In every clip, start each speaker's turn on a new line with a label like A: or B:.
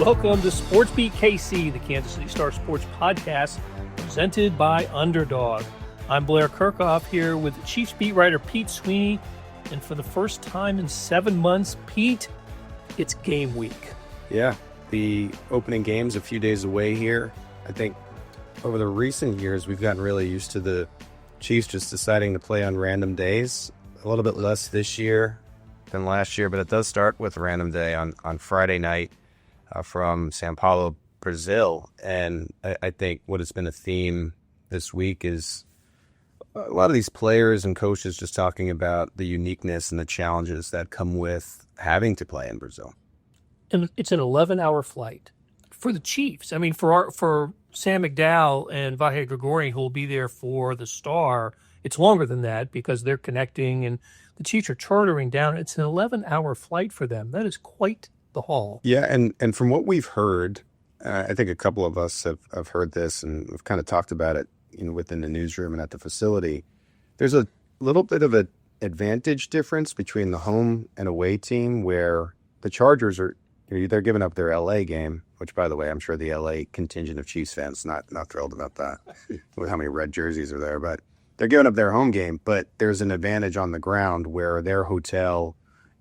A: Welcome to SportsBeat KC, the Kansas City Star Sports podcast presented by Underdog. I'm Blair Kirchhoff here with Chiefs beat writer Pete Sweeney. And for the first time in 7 months, Pete, it's game week.
B: Yeah, the opening game's a few days away here. I think over the recent years, we've gotten really used to the Chiefs just deciding to play on random days. A little bit less this year than last year, but it does start with a random day on Friday night from Sao Paulo, Brazil. And I think what has been a theme this week is a lot of these players and coaches just talking about the uniqueness and the challenges that come with having to play in Brazil.
A: And it's an 11-hour flight for the Chiefs. I mean, for Sam McDowell and Vahe Gregorian, who will be there for the Star, it's longer than that because they're connecting and the Chiefs are chartering down. It's an 11-hour flight for them. That is quite the haul.
B: Yeah, and from what we've heard, I think a couple of us have heard this and we've kind of talked about it, within the newsroom and at the facility. There's a little bit of an advantage difference between the home and away team, where the Chargers they're giving up their LA game, which, by the way, I'm sure the LA contingent of Chiefs fans not thrilled about that with how many red jerseys are there, but they're giving up their home game. But there's an advantage on the ground where their hotel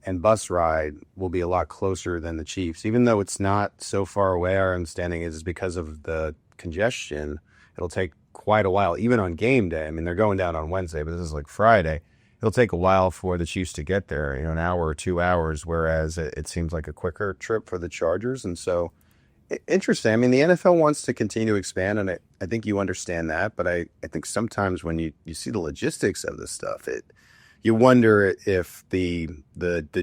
B: and bus ride will be a lot closer than the Chiefs, even though it's not so far away. Our understanding is because of the congestion, it'll take quite a while, even on game day. I mean, they're going down on Wednesday, but this is like Friday. It'll take a while for the Chiefs to get there, an hour or 2 hours, whereas it seems like a quicker trip for the Chargers. And so, interesting. I mean, the NFL wants to continue to expand, and I think you understand that, but I think sometimes when you see the logistics of this stuff, you wonder if the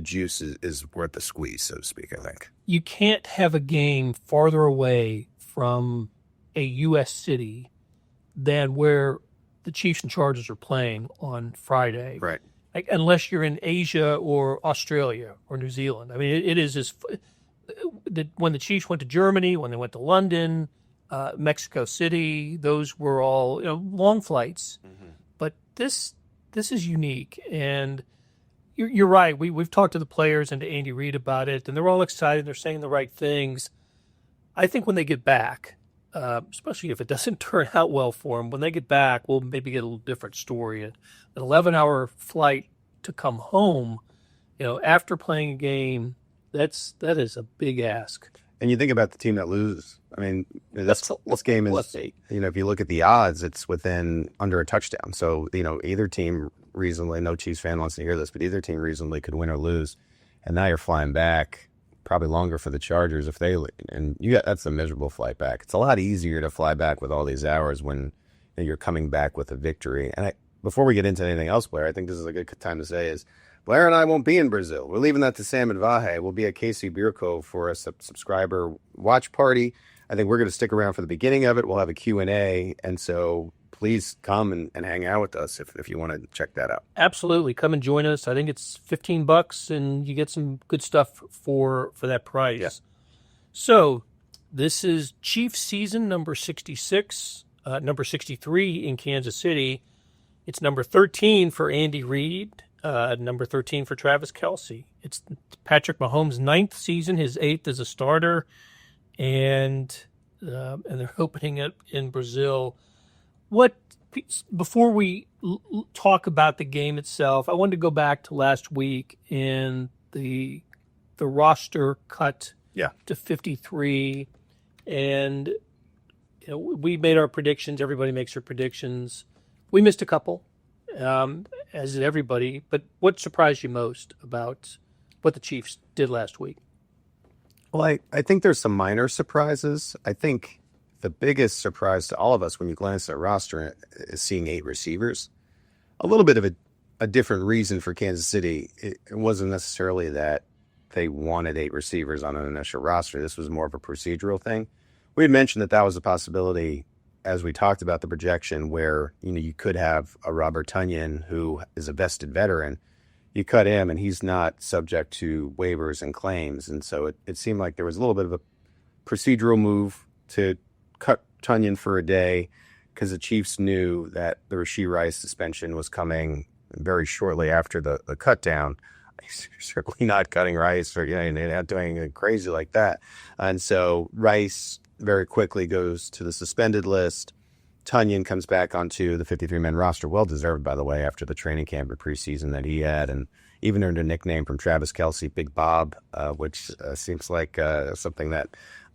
B: juice is worth the squeeze, so to speak, I think.
A: You can't have a game farther away from a U.S. city than where the Chiefs and Chargers are playing on Friday.
B: Right.
A: Like, unless you're in Asia or Australia or New Zealand. I mean, it is as when the Chiefs went to Germany, when they went to London, Mexico City, those were all long flights. Mm-hmm. But this is unique, and you're right. We've talked to the players and to Andy Reid about it, and they're all excited. They're saying the right things. I think when they get back, especially if it doesn't turn out well for them, when they get back, we'll maybe get a little different story. An 11-hour flight to come home, after playing a game, that is a big ask.
B: And you think about the team that loses. I mean, this game is, if you look at the odds, it's within under a touchdown. So, either team reasonably, no Chiefs fan wants to hear this, but either team reasonably could win or lose. And now you're flying back, probably longer for the Chargers if they lead. And that's a miserable flight back. It's a lot easier to fly back with all these hours when you're coming back with a victory. And before we get into anything else, Blair, I think this is a good time to say is, Blair and I won't be in Brazil. We're leaving that to Sam and Vahe. We'll be at KC Beer Cove for a subscriber watch party. I think we're going to stick around for the beginning of it. We'll have a Q&A. And so please come and hang out with us if you want to check that out.
A: Absolutely. Come and join us. I think it's $15 and you get some good stuff for that price. Yeah. So this is Chiefs season number 66, number 63 in Kansas City. It's number 13 for Andy Reid. Number 13 for Travis Kelce. It's Patrick Mahomes' 9th season, his 8th as a starter, and they're opening it in Brazil. Before we talk about the game itself, I wanted to go back to last week in the roster cut to 53, and we made our predictions. Everybody makes their predictions. We missed a couple. As did everybody, but what surprised you most about what the Chiefs did last week?
B: Well, I think there's some minor surprises. I think the biggest surprise to all of us when you glance at the roster is seeing 8 receivers. A little bit of a different reason for Kansas City. It wasn't necessarily that they wanted 8 receivers on an initial roster. This was more of a procedural thing. We had mentioned that was a possibility as we talked about the projection where, you could have a Robert Tonyan who is a vested veteran. You cut him and he's not subject to waivers and claims. And so it seemed like there was a little bit of a procedural move to cut Tonyan for a day because the Chiefs knew that the Rashee Rice suspension was coming very shortly after the cut down. He's certainly not cutting Rice or not doing anything crazy like that. And so Rice very quickly goes to the suspended list. Tunyon comes back onto the 53-man roster. Well deserved, by the way, after the training camp and preseason that he had, and even earned a nickname from Travis Kelce, Big Bob, which seems like something that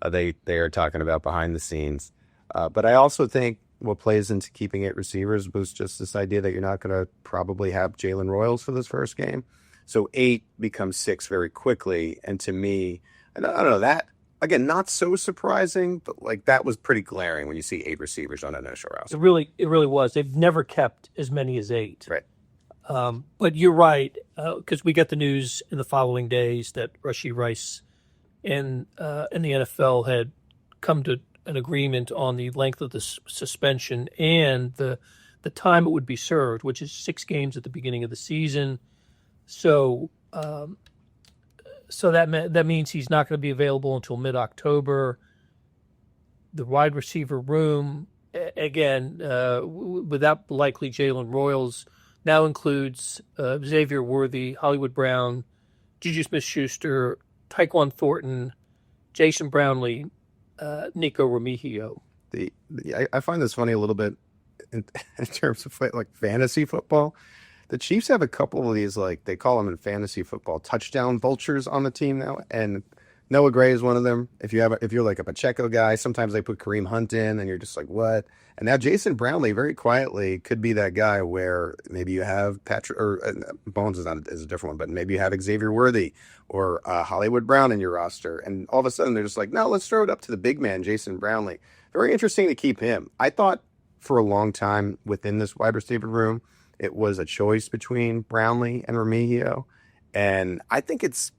B: they are talking about behind the scenes. But I also think what plays into keeping 8 receivers was just this idea that you're not going to probably have Jalen Royals for this first game. So 8 becomes 6 very quickly. And to me, I don't know, that, again, not so surprising, but like that was pretty glaring when you see 8 receivers on an initial roster.
A: It really was. They've never kept as many as 8.
B: Right.
A: But you're right, because we got the news in the following days that Rashee Rice and the NFL had come to an agreement on the length of the suspension and the time it would be served, which is 6 games at the beginning of the season. So that means he's not going to be available until mid-October. The wide receiver room, again, without likely Jalen Royals, now includes Xavier Worthy, Hollywood Brown, Juju Smith-Schuster, Tyquan Thornton, Jason Brownlee, Nico Remigio.
B: I find this funny a little bit in terms of like fantasy football. The Chiefs have a couple of these, like they call them in fantasy football, touchdown vultures on the team now, and Noah Gray is one of them. If you're like a Pacheco guy, sometimes they put Kareem Hunt in, and you're just like, what? And now Jason Brownlee, very quietly, could be that guy where maybe you have Patrick or Bones is a different one, but maybe you have Xavier Worthy or Hollywood Brown in your roster, and all of a sudden they're just like, no, let's throw it up to the big man, Jason Brownlee. Very interesting to keep him. I thought for a long time within this wide receiver room, it was a choice between Brownlee and Remigio, and I think it's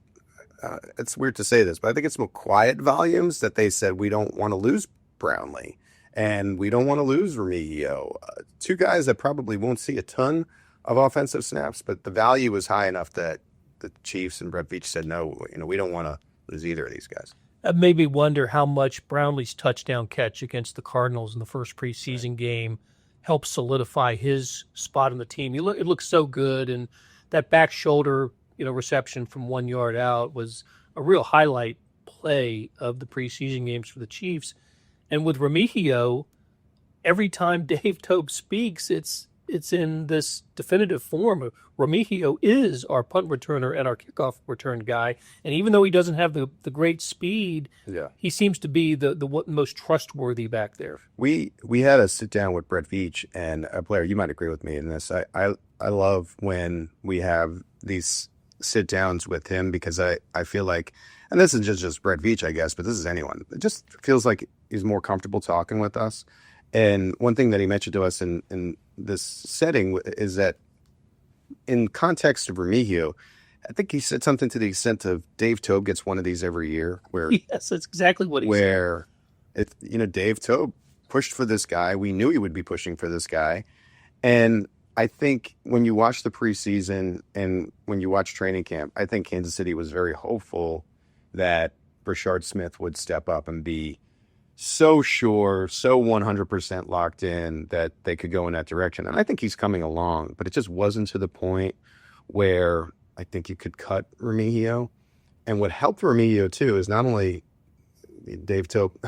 B: weird to say this, but I think it's more quiet volumes that they said we don't want to lose Brownlee and we don't want to lose Remigio. 2 guys that probably won't see a ton of offensive snaps, but the value was high enough that the Chiefs and Brett Veach said, no, we don't want to lose either of these guys.
A: That made me wonder how much Brownlee's touchdown catch against the Cardinals in the first preseason game helped solidify his spot on the team. It looked so good, and that back shoulder reception from 1 yard out was a real highlight play of the preseason games for the Chiefs. And with Remigio, every time Dave Tope speaks, it's in this definitive form. Remigio is our punt returner and our kickoff return guy. And even though he doesn't have the great speed, he seems to be the most trustworthy back there.
B: We had a sit down with Brett Veach, and Blair, you might agree with me in this. I love when we have these sit downs with him because I feel like, and this is just Brett Veach, I guess, but this is anyone. It just feels like he's more comfortable talking with us. And one thing that he mentioned to us in this setting is that in context of Remigio, I think he said something to the extent of Dave Tobe gets one of these every year. Where
A: yes, that's exactly what he said.
B: Where Dave Tobe pushed for this guy. We knew he would be pushing for this guy. And I think when you watch the preseason and when you watch training camp, I think Kansas City was very hopeful that Brashard Smith would step up and be so sure, so 100% locked in that they could go in that direction. And I think he's coming along, but it just wasn't to the point where I think you could cut Remigio. And what helped Remigio too is not only Dave Tope,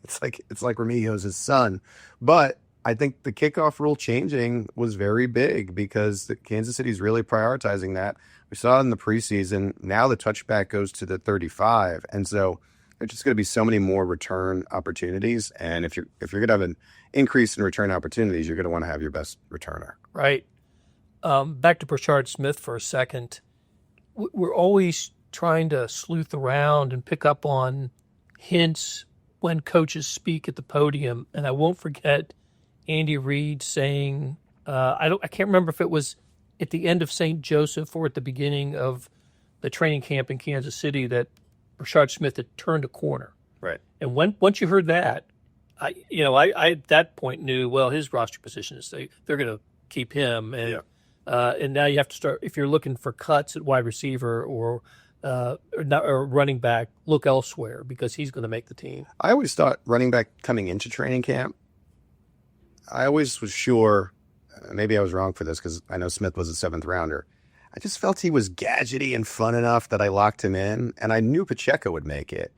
B: it's like Remigio's his son, but I think the kickoff rule changing was very big because Kansas City's really prioritizing that. We saw it in the preseason. Now the touchback goes to the 35. And so there's just going to be so many more return opportunities. And if you're going to have an increase in return opportunities, you're going to want to have your best returner.
A: Right. Back to Brashard Smith for a second. We're always trying to sleuth around and pick up on hints when coaches speak at the podium. And I won't forget Andy Reid saying, I can't remember if it was at the end of St. Joseph or at the beginning of the training camp in Kansas City, that Brashard Smith had turned a corner.
B: Right.
A: And once you heard that, I at that point knew, well, his roster position is they're going to keep him. And and now you have to start, if you're looking for cuts at wide receiver or running back, look elsewhere because he's going to make the team.
B: I always thought running back coming into training camp, I always was sure, maybe I was wrong for this because I know Smith was a 7th rounder. I just felt he was gadgety and fun enough that I locked him in, and I knew Pacheco would make it.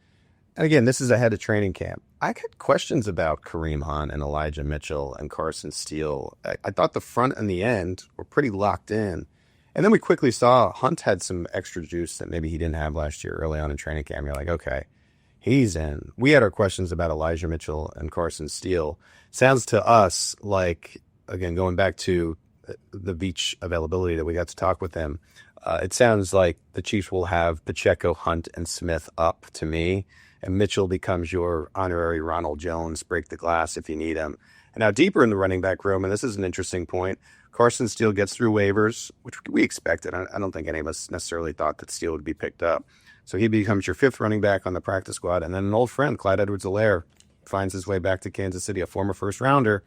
B: And again, this is ahead of training camp. I had questions about Kareem Hunt and Elijah Mitchell and Carson Steele. I thought the front and the end were pretty locked in. And then we quickly saw Hunt had some extra juice that maybe he didn't have last year early on in training camp. You're like, okay, he's in. We had our questions about Elijah Mitchell and Carson Steele. Sounds to us like, again, going back to the beach availability that we got to talk with them, it sounds like the Chiefs will have Pacheco, Hunt, and Smith up to me. And Mitchell becomes your honorary Ronald Jones, break the glass if you need him. And now deeper in the running back room, and this is an interesting point, Carson Steele gets through waivers, which we expected. I don't think any of us necessarily thought that Steele would be picked up. So he becomes your 5th running back on the practice squad. And then an old friend, Clyde Edwards-Helaire, finds his way back to Kansas City, a former first-rounder,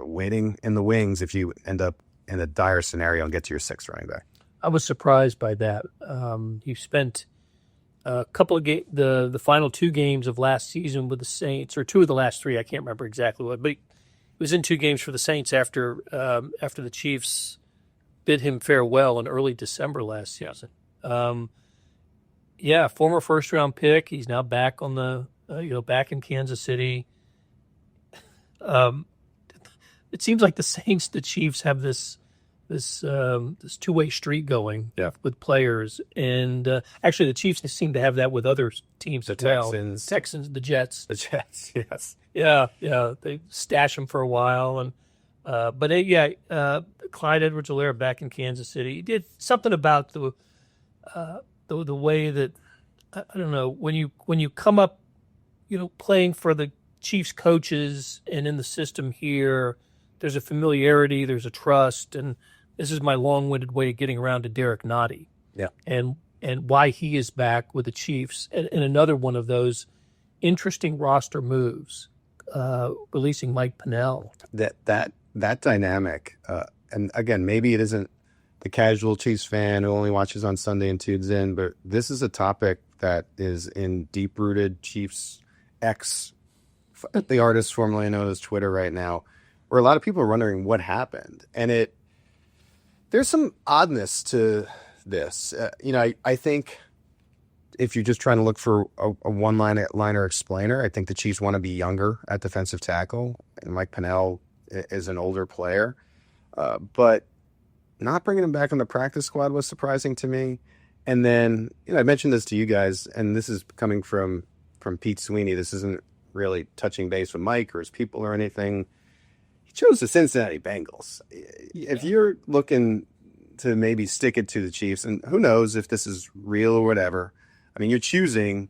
B: waiting in the wings if you end up in a dire scenario and get to your 6th running back.
A: I was surprised by that. You spent a couple of the final 2 games of last season with the Saints, or 2 of the last 3. I can't remember exactly what, but he was in 2 games for the Saints after the Chiefs bid him farewell in early December last season. Former first-round pick. He's now back on the back in Kansas City. It seems like the Saints, the Chiefs have this 2-way street going with players, and actually the Chiefs seem to have that with other teams as well. Texans, the Jets,
B: yes,
A: they stash them for a while, and Clyde Edwards-Helaire back in Kansas City. He did something about the way that I don't know, when you come up, playing for the Chiefs coaches and in the system here, there's a familiarity, there's a trust, and this is my long-winded way of getting around to Derek Nottie.
B: Yeah.
A: And why he is back with the Chiefs. And another one of those interesting roster moves, releasing Mike Pennell.
B: That dynamic, and again, maybe it isn't the casual Chiefs fan who only watches on Sunday and tunes in, but this is a topic that is in deep-rooted Chiefs X, the artist formerly known as Twitter right now, where a lot of people are wondering what happened. And there's some oddness to this. I think if you're just trying to look for a one-liner explainer, I think the Chiefs want to be younger at defensive tackle, and Mike Pennell is an older player. But not bringing him back on the practice squad was surprising to me. And then, I mentioned this to you guys, and this is coming from Pete Sweeney. This isn't really touching base with Mike or his people or anything. He chose the Cincinnati Bengals. If you're looking to maybe stick it to the Chiefs, and who knows if this is real or whatever, I mean, you're choosing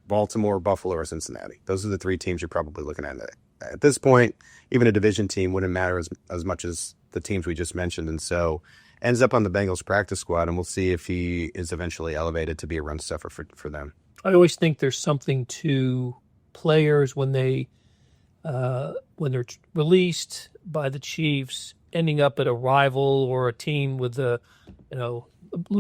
B: Baltimore, Buffalo, or Cincinnati. Those are the 3 teams you're probably looking at. At this point, even a division team wouldn't matter as much as the teams we just mentioned. And so ends up on the Bengals practice squad, and we'll see if he is eventually elevated to be a run stuffer for them.
A: I always think there's something to players when they're released by the Chiefs, ending up at a rival or a team with a little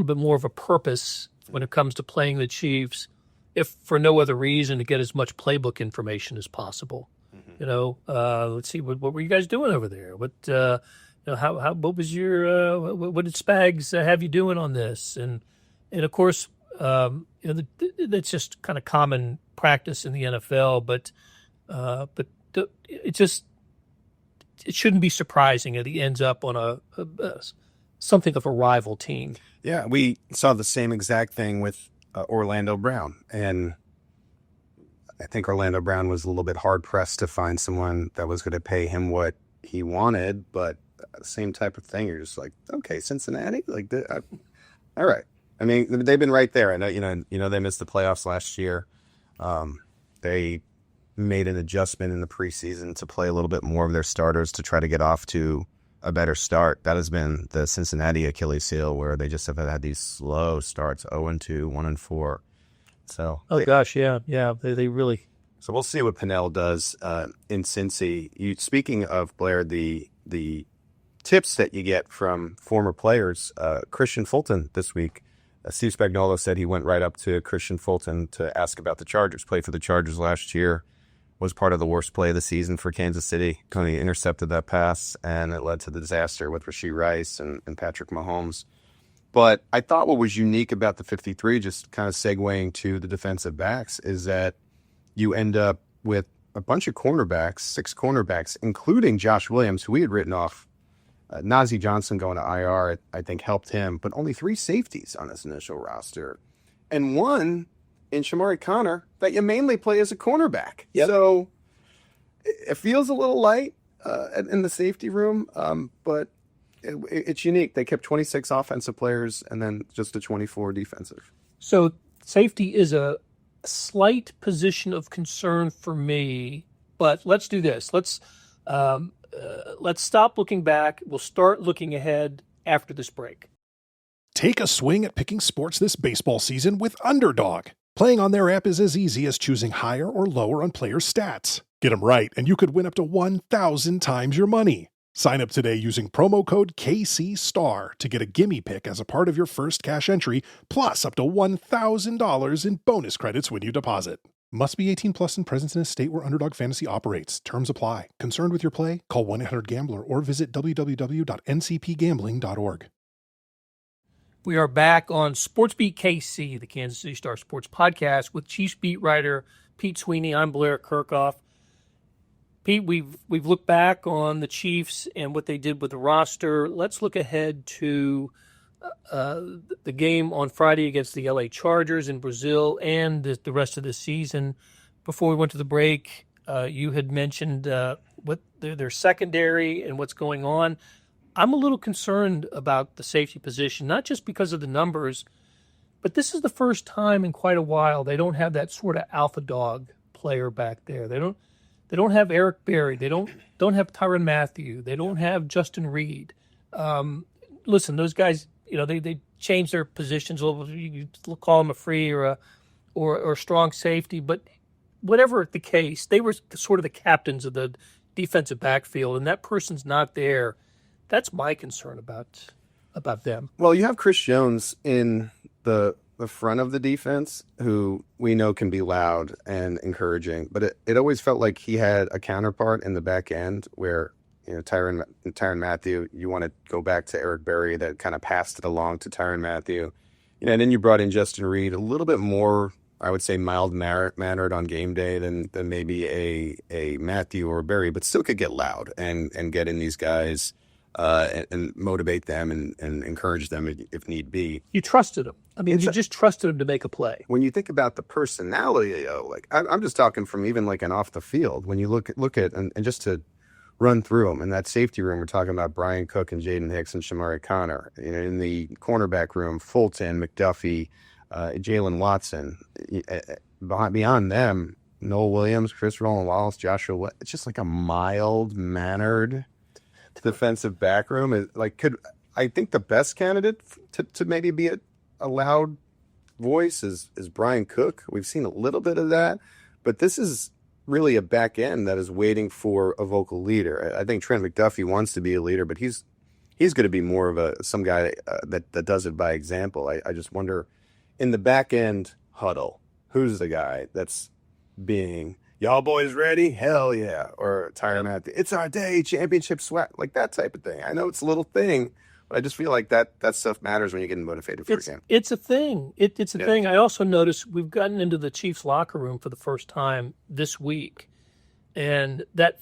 A: bit more of a purpose when it comes to playing the Chiefs, if for no other reason to get as much playbook information as possible. Mm-hmm. Let's see, what were you guys doing over there? What what was your what did Spags have you doing on this? And of course, that's just kind of common practice in the NFL, but it shouldn't be surprising that he ends up on something of a rival team.
B: Yeah, we saw the same exact thing with Orlando Brown, and I think Orlando Brown was a little bit hard pressed to find someone that was going to pay him what he wanted, but same type of thing. You're just like, okay, Cincinnati, all right. I mean, they've been right there. I know, they missed the playoffs last year. They made an adjustment in the preseason to play a little bit more of their starters to try to get off to a better start. That has been the Cincinnati Achilles heel, where they just have had these slow starts, 0-2, 1-4. So, they really. So we'll see what Pennell does in Cincy. Speaking of Blair, the tips that you get from former players, Christian Fulton this week. Steve Spagnuolo said he went right up to Christian Fulton to ask about the Chargers. Played for the Chargers last year, was part of the worst play of the season for Kansas City. Coney intercepted that pass, and it led to the disaster with Rashee Rice and Patrick Mahomes But I thought what was unique about the 53, just kind of segueing to the defensive backs, is that you end up with a bunch of cornerbacks, 6 cornerbacks, including Josh Williams, who we had written off. Najee Johnson going to IR, I think, helped him, but only 3 safeties on his initial roster. And one in Shamari Connor that you mainly play as a cornerback.
A: Yep.
B: So it feels a little light in the safety room, but it's unique. They kept 26 offensive players and then just a 24 defensive.
A: So safety is a slight position of concern for me, but let's do this. Let's stop looking back. We'll start looking ahead after this break.
C: Take a swing at picking sports this baseball season with Underdog. Playing on their app is as easy as choosing higher or lower on players' stats. Get them right, and you could win up to 1,000 times your money. Sign up today using promo code KCSTAR to get a gimme pick as a part of your first cash entry, plus up to $1,000 in bonus credits when you deposit. Must be 18 plus and present in a state where Underdog Fantasy operates. Terms apply. Concerned with your play? Call 1-800-GAMBLER or visit www.ncpgambling.org.
A: We are back on SportsBeat KC, the Kansas City Star Sports podcast, with Chiefs beat writer Pete Sweeney. I'm Blair Kirchhoff. Pete, we've looked back on the Chiefs and what they did with the roster. Let's look ahead to the game on Friday against the LA Chargers in Brazil and the rest of the season. Before we went to the break, you had mentioned what their secondary and what's going on. I'm a little concerned about the safety position, not just because of the numbers, but this is the first time in quite a while they don't have that sort of alpha dog player back there. They don't have Eric Berry. They don't have Tyrann Mathieu. They don't have Justin Reed. Listen, those guys, they change their positions a little. You call them a free or a strong safety, but whatever the case, they were sort of the captains of the defensive backfield, and that person's not there. That's my concern about them.
B: Well, you have Chris Jones in the front of the defense, who we know can be loud and encouraging, but it always felt like he had a counterpart in the back end where, Tyrann Mathieu, you want to go back to Eric Berry that kind of passed it along to Tyrann Mathieu. And then you brought in Justin Reed, a little bit more, I would say, mild-mannered on game day than maybe a Mathieu or a Berry, but still could get loud and get in these guys and motivate them and encourage them if need be.
A: You trusted him. I mean, you just trusted him to make a play.
B: When you think about the personality, I'm just talking from even like an off the field. When you look at and just to run through them in that safety room, we're talking about Brian Cook and Jaden Hicks and Shamari Connor. In the cornerback room, Fulton, McDuffie, Jalen Watson. Beyond them, Noel Williams, Chris Roland Wallace, Joshua. It's just like a mild-mannered defensive back room. I think the best candidate to maybe be a loud voice is Brian Cook. We've seen a little bit of that, but this is really a back end that is waiting for a vocal leader. I think Trent McDuffie wants to be a leader, but he's going to be more of some guy that does it by example. I just wonder, in the back end huddle, who's the guy that's being, y'all boys ready? Hell yeah. Or Tyrann Mathieu, it's our day, championship swag, like that type of thing. I know it's a little thing, but I just feel like that stuff matters when you're getting motivated for a game.
A: It's a thing. It's a thing. I also noticed we've gotten into the Chiefs locker room for the first time this week. And that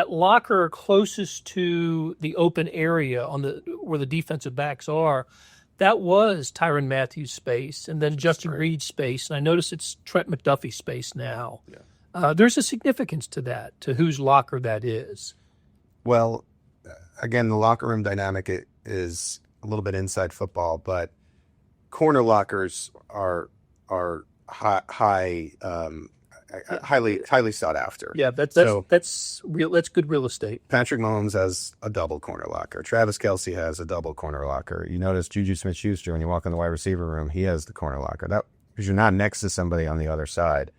A: locker closest to the open area where the defensive backs are, that was Tyrann Mathieu's space, and then Justin Reed's space. And I notice it's Trent McDuffie's space now. Yeah. There's a significance to that, to whose locker that is.
B: Well, again, the locker room dynamic is a little bit inside football, but corner lockers are highly sought after.
A: Yeah, that's real. That's good real estate.
B: Patrick Mahomes has a double corner locker. Travis Kelce has a double corner locker. You notice Juju Smith-Schuster, when you walk in the wide receiver room, he has the corner locker. That because you're not next to somebody on the other side.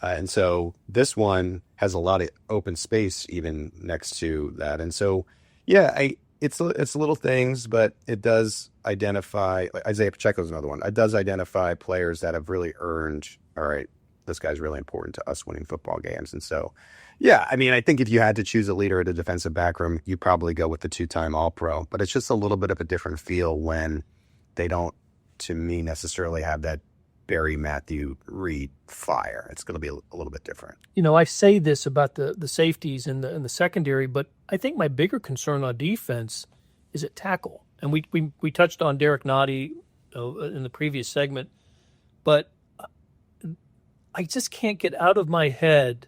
B: And so this one has a lot of open space even next to that. And so, yeah, it's little things, but it does identify, like Isiah Pacheco is another one. It does identify players that have really earned, all right, this guy's really important to us winning football games. And so Yeah, I mean, I think if you had to choose a leader at a defensive back room, you probably go with the two-time All-Pro. But it's just a little bit of a different feel when they don't, to me, necessarily have that Barry Matthew Reed fire. It's going to be a little bit different.
A: I say this about the safeties in the secondary, but I think my bigger concern on defense is at tackle. And we touched on Derek Nottie in the previous segment, but I just can't get out of my head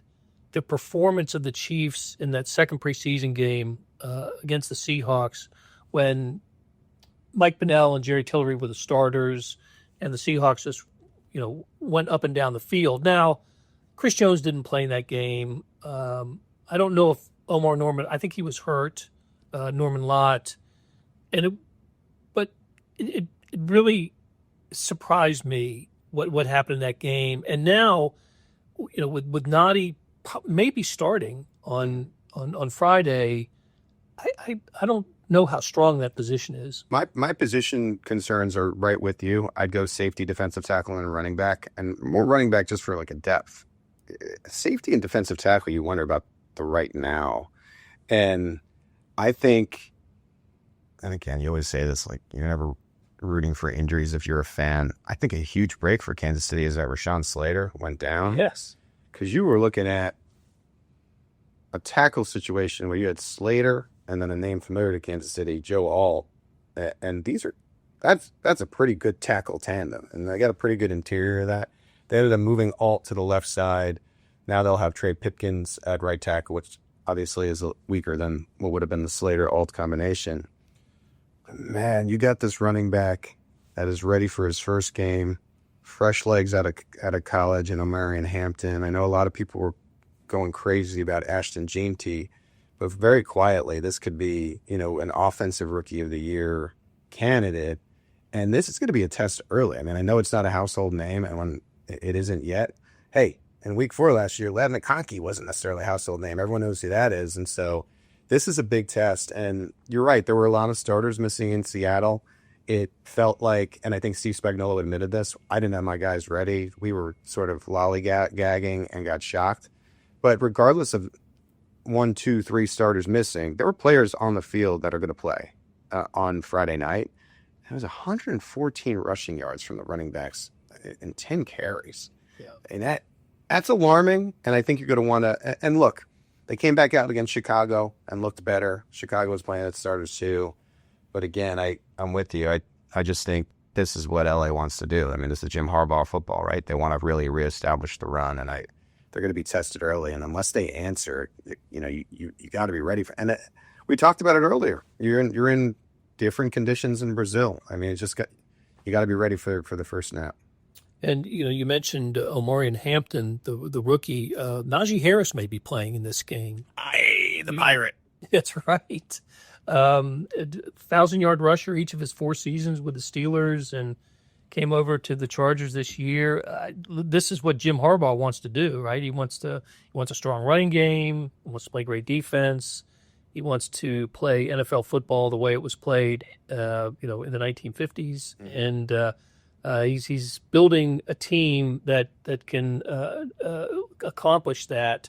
A: the performance of the Chiefs in that second preseason game against the Seahawks when Mike Pennell and Jerry Tillery were the starters and the Seahawks just, went up and down the field. Now, Chris Jones didn't play in that game. I don't know if Omar Norman, I think he was hurt, Norman Lott. But it really surprised me what happened in that game. And now, with Nottie maybe starting on Friday, I don't know how strong that position is.
B: My position concerns are right with you. I'd go safety, defensive tackle, and running back, and more running back just for like a depth. Safety and defensive tackle, you wonder about the right now. And I think, and again, you always say this, like you're never rooting for injuries if you're a fan. I think a huge break for Kansas City is that Rashawn Slater went down.
A: Yes. Because
B: you were looking at a tackle situation where you had Slater and then a name familiar to Kansas City, Joe Alt. And that's a pretty good tackle tandem. And they got a pretty good interior of that. They ended up moving Alt to the left side. Now they'll have Trey Pipkins at right tackle, which obviously is weaker than what would have been the Slater-Alt combination. Man, you got this running back that is ready for his first game, fresh legs out of college in Omarion Hampton. I know a lot of people were going crazy about Ashton Jeanty, but very quietly, this could be, an offensive rookie of the year candidate. And this is going to be a test early. I mean, I know it's not a household name, and when it isn't yet, hey, in week 4 last year, Ladd McConkey wasn't necessarily a household name. Everyone knows who that is. And so this is a big test. And you're right, there were a lot of starters missing in Seattle. It felt like, and I think Steve Spagnuolo admitted this, I didn't have my guys ready. We were sort of lollygagging and got shocked. But regardless of 1, 2, 3 starters missing, there were players on the field that are going to play on Friday night. There was 114 rushing yards from the running backs and 10 carries. Yeah. And that's alarming, and I think you're going to want to – and look, they came back out against Chicago and looked better. Chicago was playing its starters too. But again, I'm with you. I just think this is what LA wants to do. I mean, this is Jim Harbaugh football, right? They want to really reestablish the run, and they're going to be tested early. And unless they answer, you got to be ready for. And we talked about it earlier. You're in different conditions in Brazil. I mean, you got to be ready for the first snap.
A: And, you mentioned Omarion Hampton, the rookie. Najee Harris may be playing in this game.
B: The Pirate.
A: That's right. 1,000-yard rusher each of his 4 seasons with the Steelers and came over to the Chargers this year. This is what Jim Harbaugh wants to do, right? He wants a strong running game. He wants to play great defense. He wants to play NFL football the way it was played, in the 1950s. And he's building a team that can accomplish that.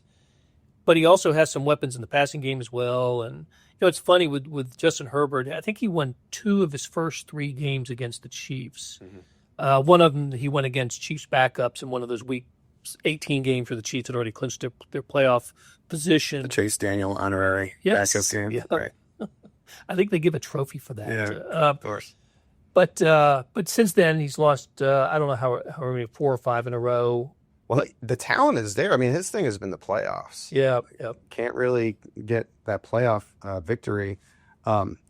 A: But he also has some weapons in the passing game as well. And it's funny with Justin Herbert. I think he won 2 of his first 3 games against the Chiefs. Mm-hmm. One of them he went against Chiefs backups in one of those Week 18 games where the Chiefs had already clinched their playoff position.
B: The Chase Daniel honorary backup game. Yeah. Right.
A: I think they give a trophy for that.
B: Yeah, of course.
A: But since then, he's lost, I don't know how many, 4 or 5 in a row.
B: Well, the talent is there. I mean, his thing has been the playoffs.
A: Yeah.
B: Can't really get that playoff victory.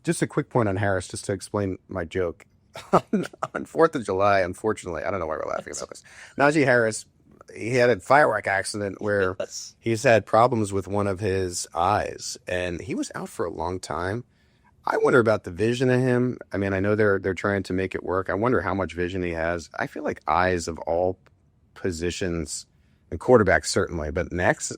B: Just a quick point on Harris, just to explain my joke. On 4th of July, unfortunately, I don't know why we're laughing about this. Najee Harris, he had a firework accident where he's had problems with one of his eyes, and he was out for a long time. I wonder about the vision of him. I mean, I know they're trying to make it work. I wonder how much vision he has. I feel like eyes of all positions, and quarterback certainly, but next,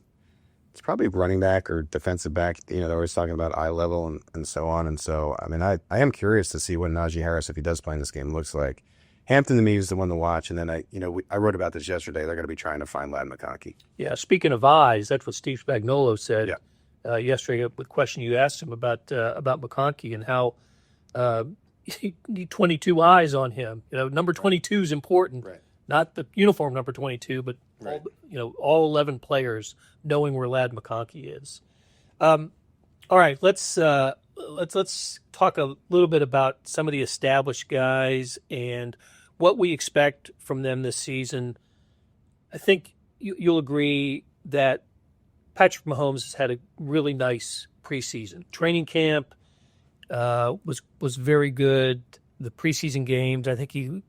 B: it's probably running back or defensive back. They're always talking about eye level and so on. And so, I mean, I am curious to see what Najee Harris, if he does play in this game, looks like. Hampton to me is the one to watch. And then I wrote about this yesterday. They're going to be trying to find Ladd McConkey.
A: Yeah, speaking of eyes, that's what Steve Spagnuolo said yesterday with the question you asked him about McConkey and how you need 22 eyes on him. Number 22 is important,
B: Right.
A: Not the uniform number 22, but
B: Right.
A: all 11 players knowing where Ladd McConkey is. All right, let's talk a little bit about some of the established guys and what we expect from them this season. I think you'll agree that Patrick Mahomes has had a really nice preseason. Training camp was very good. The preseason games, I think he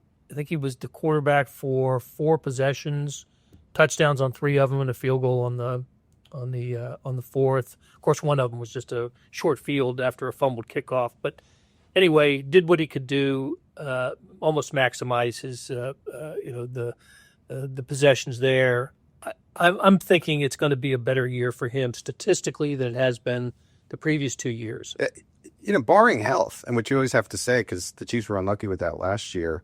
A: was the quarterback for 4 possessions, touchdowns on 3 of them, and a field goal on the 4th. Of course, one of them was just a short field after a fumbled kickoff. But anyway, did what he could do, almost maximize his the possessions there. I'm thinking it's going to be a better year for him statistically than it has been the previous 2 years.
B: Barring health, and what you always have to say, because the Chiefs were unlucky with that last year,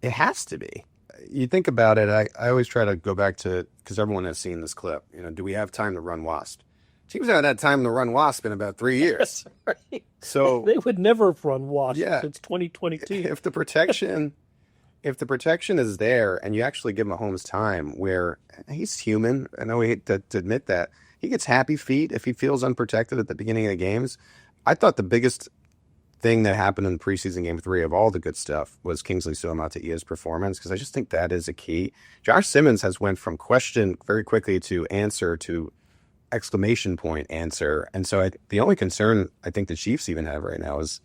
B: it has to be. You think about it, I always try to go back to, because everyone has seen this clip, do we have time to run Wasp? Teams haven't had time to run Wasp in about 3 years.
A: Right.
B: So
A: they would never have run Wasp
B: Yeah.
A: since 2022.
B: if the protection is there and you actually give Mahomes time, where he's human, I know we hate to admit that, he gets happy feet if he feels unprotected at the beginning of the games. I thought the biggest thing that happened in preseason game 3 of all the good stuff was Kingsley Suamata'ia's performance, because I just think that is a key. Josh Simmons has went from question very quickly to answer to exclamation point answer. And so the only concern I think the Chiefs even have right now is,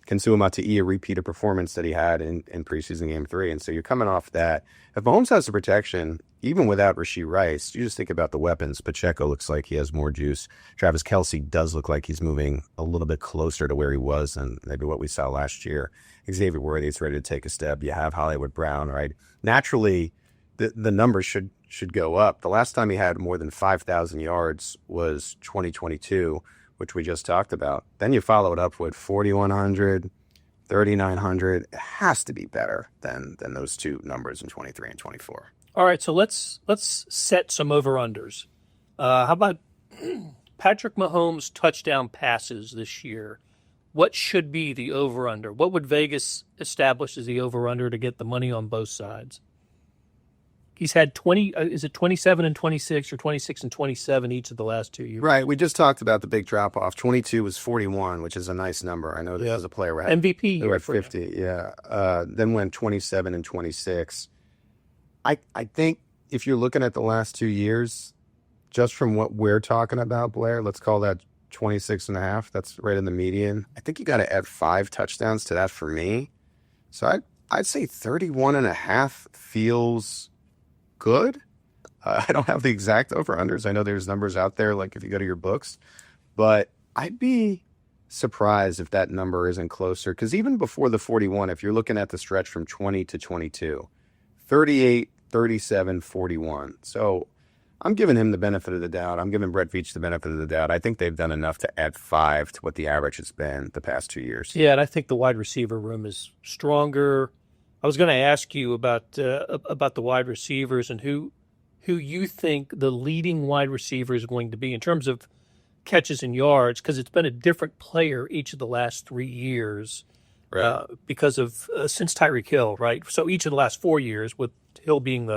B: can Suamataia repeat a performance that he had in preseason game 3? And so you're coming off that. If Mahomes has the protection, even without Rashee Rice, you just think about the weapons. Pacheco looks like he has more juice. Travis Kelce does look like he's moving a little bit closer to where he was than maybe what we saw last year. Xavier Worthy is ready to take a step. You have Hollywood Brown, right? Naturally, the numbers should go up. The last time he had more than 5,000 yards was 2022, which we just talked about. Then you follow it up with 4,100, 3,900. It has to be better than those two numbers in 23 and 24.
A: All right, so let's set some over-unders. How about Patrick Mahomes' touchdown passes this year? What should be the over-under? What would Vegas establish as the over-under to get the money on both sides? He's had 20, is it 27 and 26 or 26 and 27 each of the last 2 years?
B: Right. We just talked about the big drop-off. 22 was 41, which is a nice number. I know this is a player who had
A: MVP
B: who
A: year
B: had
A: for him.
B: 50. Yeah. Then went 27 and 26. I think if you're looking at the last 2 years, just from what we're talking about, Blair, let's call that 26 and a half. That's right in the median. I think you got to add 5 touchdowns to that for me. So I'd say 31 and a half feels good. I don't have the exact over-unders. I know there's numbers out there, like if you go to your books, but I'd be surprised if that number isn't closer, because even before the 41, if you're looking at the stretch from 20 to 22, 38, 37, 41. So I'm giving him the benefit of the doubt. I'm giving Brett Veach the benefit of the doubt. I think they've done enough to add 5 to what the average has been the past 2 years.
A: Yeah, and I think the wide receiver room is stronger. I was going to ask you about the wide receivers and who you think the leading wide receiver is going to be in terms of catches and yards, because it's been a different player each of the last 3 years,
B: Right.
A: because of since Tyreek Hill, right? So each of the last 4 years, with Hill being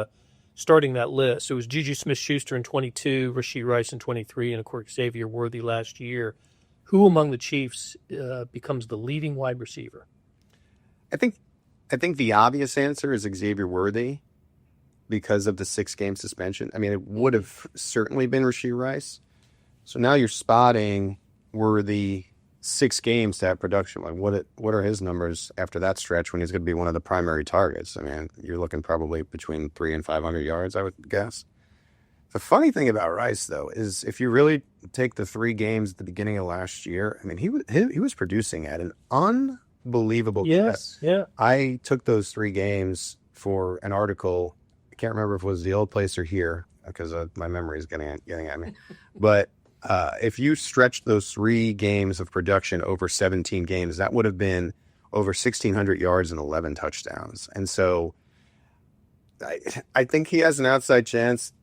A: starting that list, it was Juju Smith-Schuster in 22, Rashee Rice in 23, and of course Xavier Worthy last year. Who among the Chiefs becomes the leading wide receiver?
B: I think the obvious answer is Xavier Worthy because of the 6-game suspension. I mean, it would have certainly been Rashee Rice. So now you're spotting Worthy 6 games to have production. Like, what are his numbers after that stretch when he's going to be one of the primary targets? I mean, you're looking probably between 300 and 500 yards, I would guess. The funny thing about Rice, though, is if you really take the 3 games at the beginning of last year, I mean, he was producing at an unbelievable clip.
A: Yes, yeah.
B: I took those 3 games for an article. I can't remember if it was the old place or here, because my memory is getting at me. But if you stretched those 3 games of production over 17 games, that would have been over 1,600 yards and 11 touchdowns. And so I think he has an outside chance.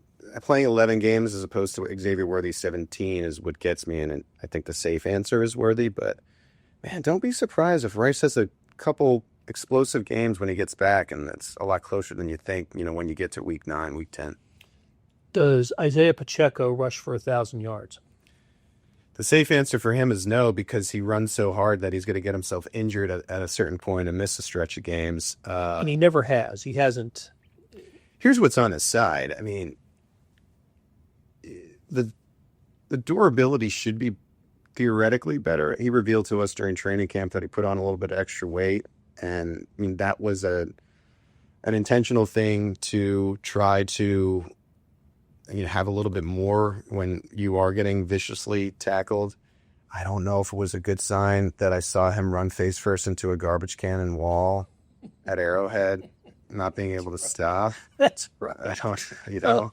B: Playing 11 games as opposed to Xavier Worthy's 17 is what gets me. And I think the safe answer is Worthy. But, man, don't be surprised if Rice has a couple explosive games when he gets back, and it's a lot closer than you think, when you get to week 9, week 10.
A: Does Isiah Pacheco rush for 1,000 yards?
B: The safe answer for him is no, because he runs so hard that he's going to get himself injured at a certain point and miss a stretch of games.
A: And he never has. He hasn't.
B: Here's what's on his side. I mean, the durability should be theoretically better. He revealed to us during training camp that he put on a little bit of extra weight. And I mean, that was an intentional thing to try to have a little bit more when you are getting viciously tackled. I don't know if it was a good sign that I saw him run face first into a garbage cannon wall at Arrowhead, not being able to stop.
A: That's right.
B: I don't,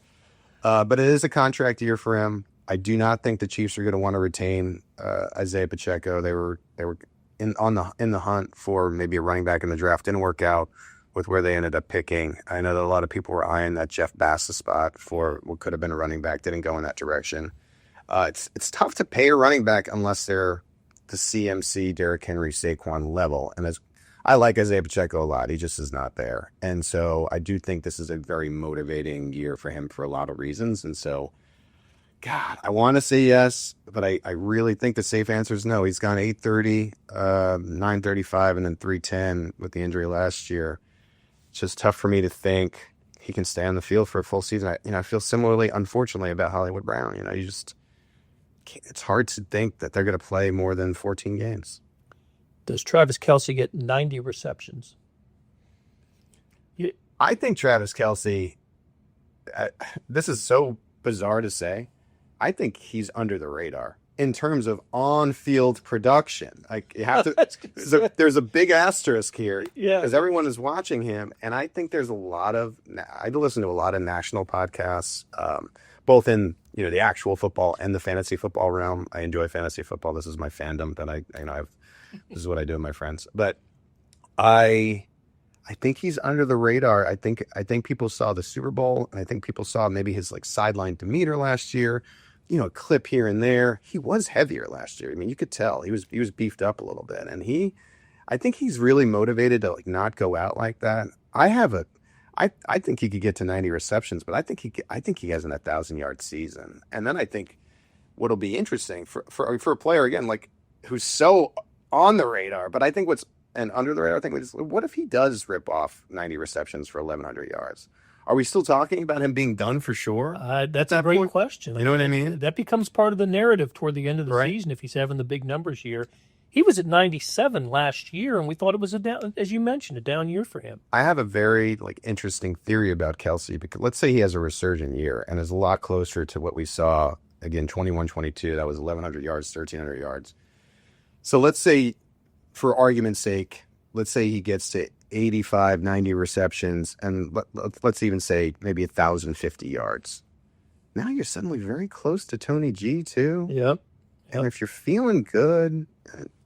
B: but it is a contract year for him. I do not think the Chiefs are going to want to retain Isiah Pacheco. They were in the hunt for maybe a running back in the draft. Didn't work out with where they ended up picking. I know that a lot of people were eyeing that Jeff Bassa spot for what could have been a running back. Didn't go in that direction. It's tough to pay a running back unless they're the CMC, Derrick Henry, Saquon level. And I like Isiah Pacheco a lot. He just is not there. And so I do think this is a very motivating year for him for a lot of reasons. And so, God, I want to say yes, but I really think the safe answer is no. He's gone 830, 935, and then 310 with the injury last year. It's just tough for me to think he can stay on the field for a full season. I feel similarly, unfortunately, about Hollywood Brown. It's hard to think that they're going to play more than 14 games.
A: Does Travis Kelce get 90 receptions?
B: I think Travis Kelce, this is so bizarre to say, I think he's under the radar in terms of on-field production. Like, you have to. There's a big asterisk here, because everyone is watching him, and I think there's I listen to a lot of national podcasts, both in the actual football and the fantasy football realm. I enjoy fantasy football. This is my fandom that this is what I do with my friends. But I think he's under the radar. I think people saw the Super Bowl, and I think people saw maybe his sideline demeanor last year. A clip here and there. He was heavier last year. I mean, you could tell he was beefed up a little bit, and I think he's really motivated to not go out like that. I think he could get to 90 receptions, but I think he has an 1,000-yard season. And then I think what'll be interesting for a player again who's so on the radar, but I think under the radar thing, what if he does rip off 90 receptions for 1,100 yards? Are we still talking about him being done for sure?
A: That's a great question.
B: You know what I mean?
A: That becomes part of the narrative toward the end of the season if he's having the big numbers here. He was at 97 last year, and we thought it was as you mentioned, a down year for him.
B: I have a very interesting theory about Kelce, because let's say he has a resurgent year and is a lot closer to what we saw, again, 21-22. That was 1,100 yards, 1,300 yards. So let's say, for argument's sake, he gets to 85, 90 receptions, and let's even say maybe 1,050 yards. Now you're suddenly very close to Tony G, too.
A: Yep.
B: And if you're feeling good,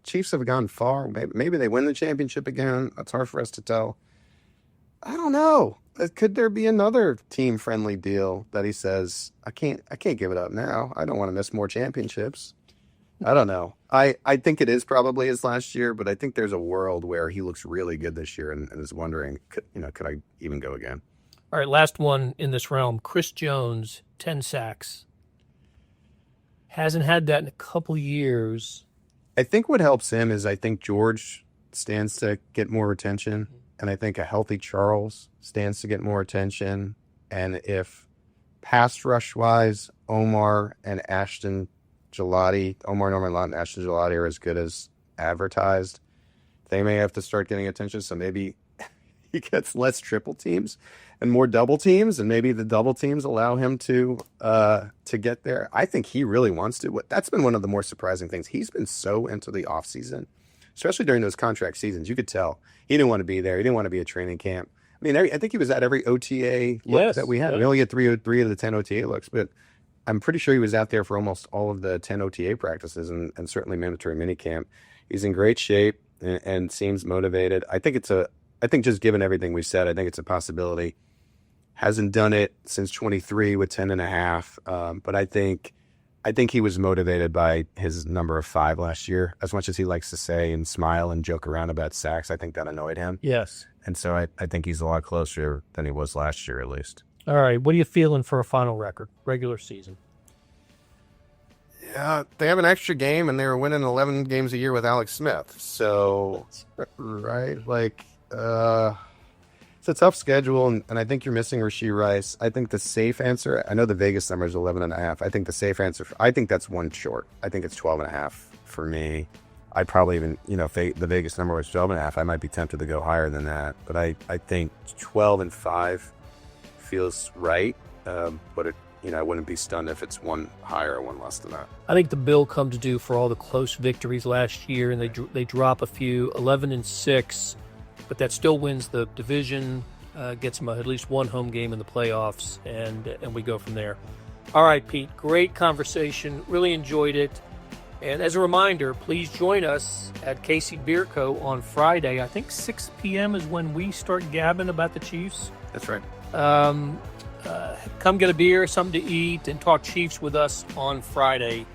B: Chiefs have gone far. Maybe they win the championship again. That's hard for us to tell. I don't know. Could there be another team-friendly deal that he says, I can't give it up now. I don't want to miss more championships. I don't know. I think it is probably his last year, but I think there's a world where he looks really good this year and is wondering, could I even go again?
A: All right, last one in this realm. Chris Jones, 10 sacks. Hasn't had that in a couple years.
B: I think what helps him is I think George stands to get more attention, and I think a healthy Charles stands to get more attention. And if pass rush-wise, Omar and Ashton Gelati, Omar Norman Lott and Ashton Gelati are as good as advertised, they may have to start getting attention. So maybe he gets less triple teams and more double teams, and maybe the double teams allow him to get there. I think he really wants to. That's been one of the more surprising things. He's been so into the offseason, especially during those contract seasons. You could tell he didn't want to be there. He didn't want to be at training camp. I mean, I think he was at every OTA look that we had. We only had 3 of the 10 OTA looks, but I'm pretty sure he was out there for almost all of the 10 OTA practices and certainly mandatory minicamp. He's in great shape. and seems motivated. I think just given everything we said, I think it's a possibility. Hasn't done it since 23 with 10.5. But I think he was motivated by his number of 5 last year. As much as he likes to say and smile and joke around about sacks, I think that annoyed him.
A: Yes.
B: And so I think he's a lot closer than he was last year, at least.
A: All right. What are you feeling for a final record, regular season?
D: Yeah, they have an extra game, and they were winning 11 games a year with Alex Smith. So, right, it's a tough schedule, and I think you're missing Rashee Rice. I think the safe answer, I know the Vegas number is 11.5. I think the safe answer, I think that's one short. I think it's 12.5 for me. I'd probably even, if the Vegas number was 12.5, I might be tempted to go higher than that. But I think 12-5 feels right, but I wouldn't be stunned if it's one higher or one less than that.
A: I think the bill comes due for all the close victories last year, and they drop a few, 11-6, but that still wins the division, gets them at least one home game in the playoffs, and we go from there. All right, Pete, great conversation. Really enjoyed it. And as a reminder, please join us at KC Beer Co. on Friday. I think 6 p.m. is when we start gabbing about the Chiefs.
D: That's right.
A: Come get a beer, something to eat, and talk Chiefs with us on Friday.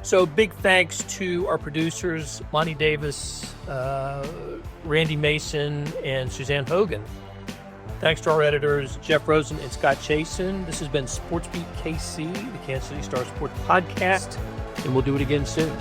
A: So big thanks to our producers, Monty Davis, Randy Mason, and Suzanne Hogan. Thanks to our editors, Jeff Rosen and Scott Chasen. This has been SportsBeat KC, the Kansas City Star Sports Podcast, and we'll do it again soon.